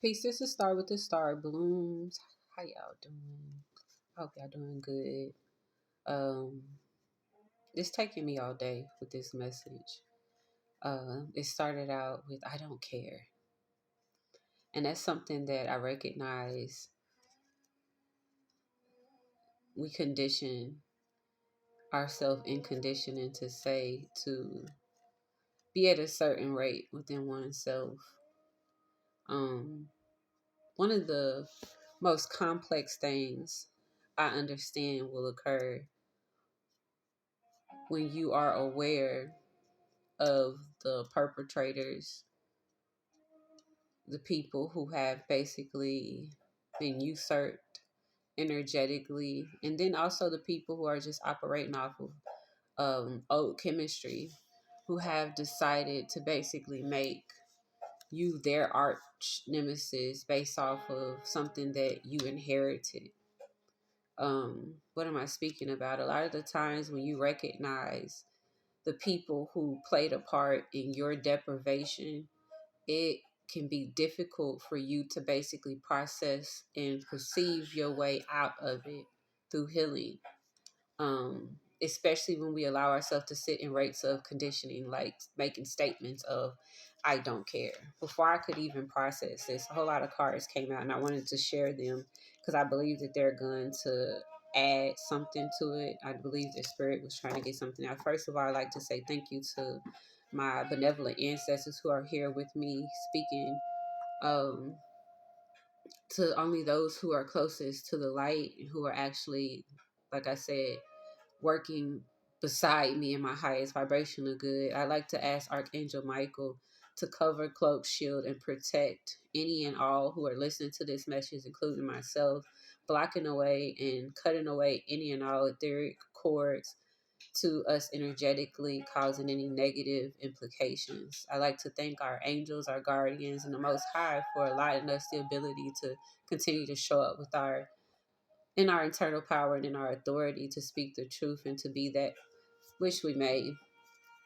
Peace. This is Star with the Star Blooms. How y'all doing? I hope y'all doing good. Um, it's taking me all day with this message. It started out with "I don't care," and that's something that I recognize we condition ourselves in conditioning to say to be at a certain rate within oneself. Um, One of the most complex things I understand will occur when you are aware of the perpetrators, the people who have basically been usurped energetically, and then also the people who are just operating off of old chemistry, who have decided to basically make you their arch nemesis based off of something that you inherited. What am I speaking about? A lot of the times when you recognize the people who played a part in your deprivation, it can be difficult for you to basically process and perceive your way out of it through healing. Especially when we allow ourselves to sit in rates of conditioning, like making statements of "I don't care." Before I could even process this, a whole lot of cards came out, and I wanted to share them because I believe that they're going to add something to it. I believe the spirit was trying to get something out. First of all, I'd like to say thank you to my benevolent ancestors who are here with me speaking, um, to only those who are closest to the light and who are actually, like I said, working beside me in my highest vibrational good. I like to ask Archangel Michael to cover, cloak, shield, and protect any and all who are listening to this message, including myself, blocking away and cutting away any and all etheric cords to us energetically, causing any negative implications. I like to thank our angels, our guardians, and the Most High for allowing us the ability to continue to show up with our internal power and in our authority to speak the truth and to be that which we may.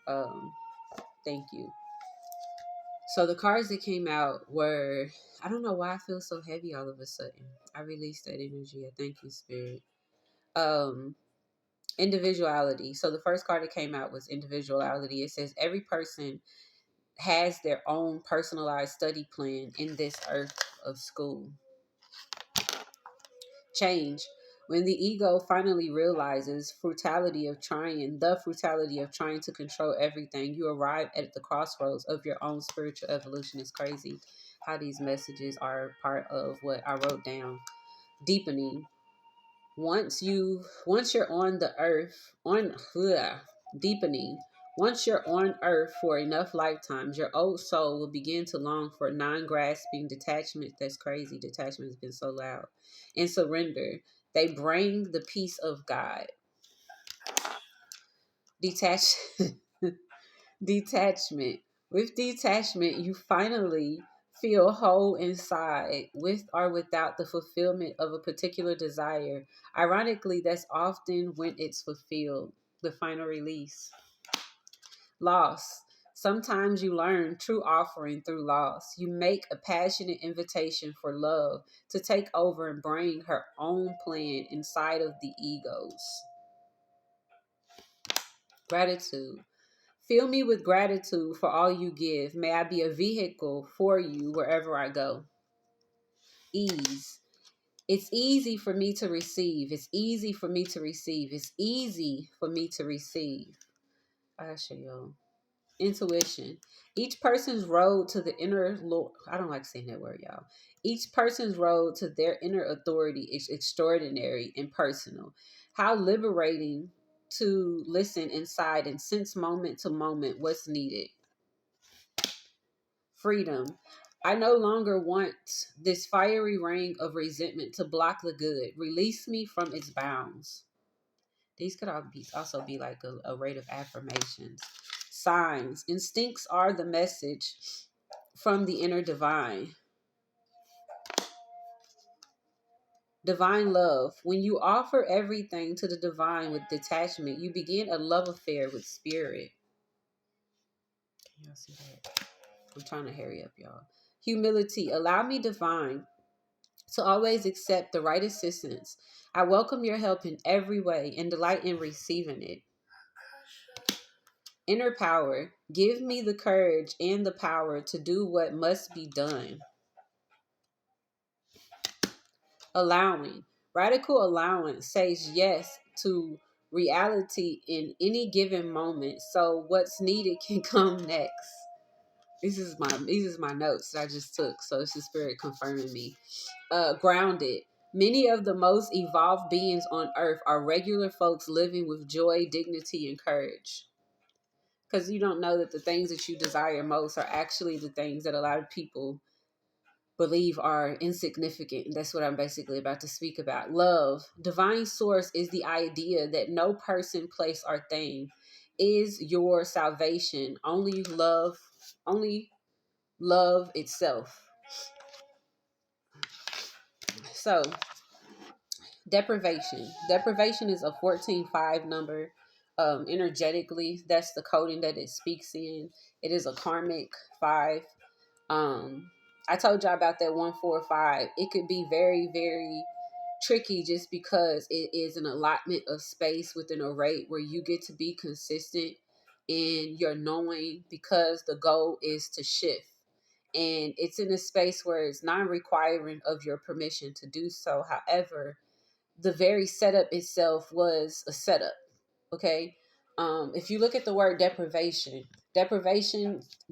Um, Thank you. So the cards that came out were, I don't know why I feel so heavy all of a sudden. I released that energy. I thank you, Spirit. Um, Individuality. So the first card that came out was individuality. It says every person has their own personalized study plan in this earth of school. Change. When the ego finally realizes the fruitality of trying to control everything, you arrive at the crossroads of your own spiritual evolution. It's crazy how these messages are part of what I wrote down. Deepening. Once you're on the earth, deepening. Once you're on earth for enough lifetimes, your old soul will begin to long for non-grasping detachment. That's crazy. Detachment has been so loud. And surrender. They bring the peace of God. Detach Detachment. With detachment, you finally feel whole inside, with or without the fulfillment of a particular desire. Ironically, that's often when it's fulfilled, the final release. Loss. Sometimes you learn true offering through loss. You make a passionate invitation for love to take over and bring her own plan inside of the egos. Gratitude. Fill me with gratitude for all you give. May I be a vehicle for you wherever I go. Ease. It's easy for me to receive. It's easy for me to receive. It's easy for me to receive. I show you. Intuition. Each person's road to the inner Lord. I don't like saying that word, y'all. Each person's road to their inner authority is extraordinary and personal. How liberating to listen inside and sense moment to moment what's needed. Freedom. I no longer want this fiery ring of resentment to block the good. Release me from its bounds. These could also be like a rate of affirmations. Signs. Instincts are the message from the inner divine. Divine love. When you offer everything to the divine with detachment, you begin a love affair with spirit. Can y'all see that? I'm trying to hurry up, y'all. Humility, allow me, divine, to always accept the right assistance. I welcome your help in every way and delight in receiving it. Inner power, give me the courage and the power to do what must be done. Allowing, radical allowance says yes to reality in any given moment, so what's needed can come next. These is my notes that I just took, so it's the spirit confirming me. Grounded. Many of the most evolved beings on earth are regular folks living with joy, dignity, and courage. Because you don't know that the things that you desire most are actually the things that a lot of people believe are insignificant. And that's what I'm basically about to speak about. Love. Divine source is the idea that no person, place, or thing is your salvation. Only love itself. So, deprivation. Deprivation is a 14-5 number. Energetically, that's the coding that it speaks in. It is a karmic 5. I told y'all about that 145. It could be very, very tricky just because it is an allotment of space within a rate where you get to be consistent in your knowing, because the goal is to shift. And it's in a space where it's non-requiring of your permission to do so. However, the very setup itself was a setup. Okay. If you look at the word deprivation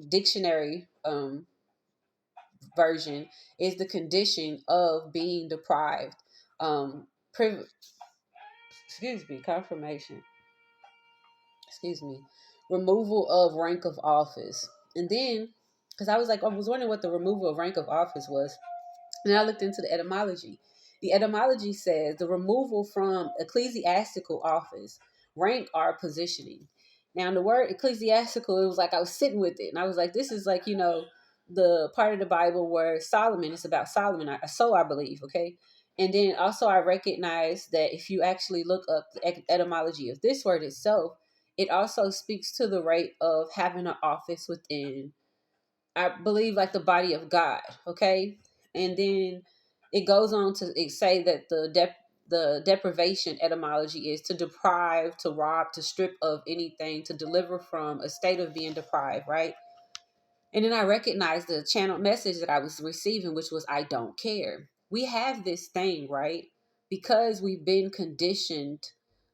dictionary version is the condition of being deprived. Um, priv- confirmation. Excuse me, removal of rank of office. And then, because I was wondering what the removal of rank of office was. And I looked into the etymology. The etymology says the removal from ecclesiastical office, rank, or positioning. Now, in the word ecclesiastical, it was like I was sitting with it. And I was like, this is like, the part of the Bible where Solomon, it's about Solomon, so I believe, okay? And then also I recognize that if you actually look up the etymology of this word itself, it also speaks to the rate of having an office within, I believe, like the body of God. Okay. And then it goes on to say that the deprivation etymology is to deprive, to rob, to strip of anything, to deliver from a state of being deprived, right? And then I recognized the channeled message that I was receiving, which was, I don't care. We have this thing, right? Because we've been conditioned,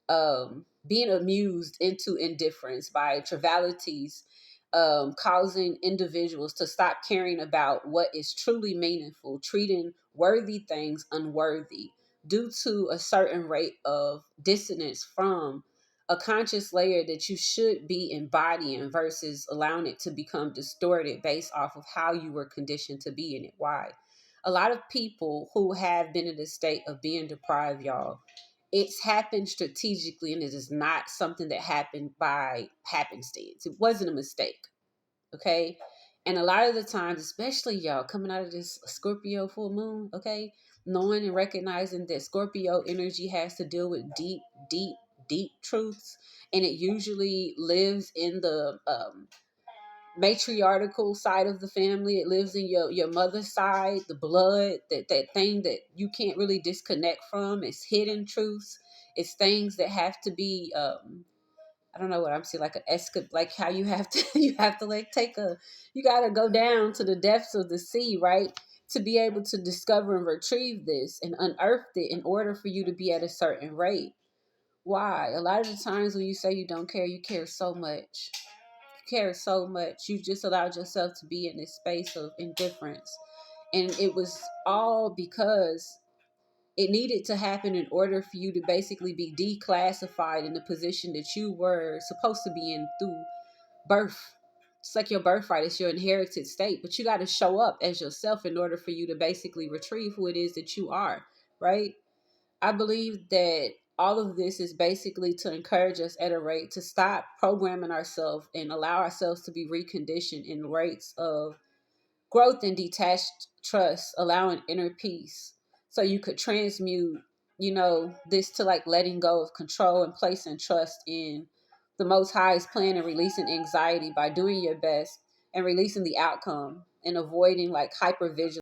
being amused into indifference by trivialities, causing individuals to stop caring about what is truly meaningful, treating worthy things unworthy due to a certain rate of dissonance from a conscious layer that you should be embodying versus allowing it to become distorted based off of how you were conditioned to be in it. Why? A lot of people who have been in a state of being deprived, y'all, it's happened strategically, and it is not something that happened by happenstance. It wasn't a mistake. Okay. And a lot of the times, especially y'all coming out of this Scorpio full moon, okay, knowing and recognizing that Scorpio energy has to deal with deep, deep, deep truths, and it usually lives in the matriarchal side of the family. It lives in your mother's side, the blood, that thing that you can't really disconnect from. It's hidden truths. It's things that have to be I don't know what I'm saying, like an escape, like how you have to you have to like you got to go down to the depths of the sea, right, to be able to discover and retrieve this and unearth it in order for you to be at a certain rate. Why? A lot of the times when you say you don't care, you care so much. You care so much. You've just allowed yourself to be in this space of indifference. And it was all because it needed to happen in order for you to basically be declassified in the position that you were supposed to be in through birth. It's like your birthright, it's your inherited state, but you got to show up as yourself in order for you to basically retrieve who it is that you are, right? I believe that all of this is basically to encourage us at a rate to stop programming ourselves and allow ourselves to be reconditioned in rates of growth and detached trust, allowing inner peace. So you could transmute, this to like letting go of control and placing trust in the Most High's plan and releasing anxiety by doing your best and releasing the outcome and avoiding like hypervigilance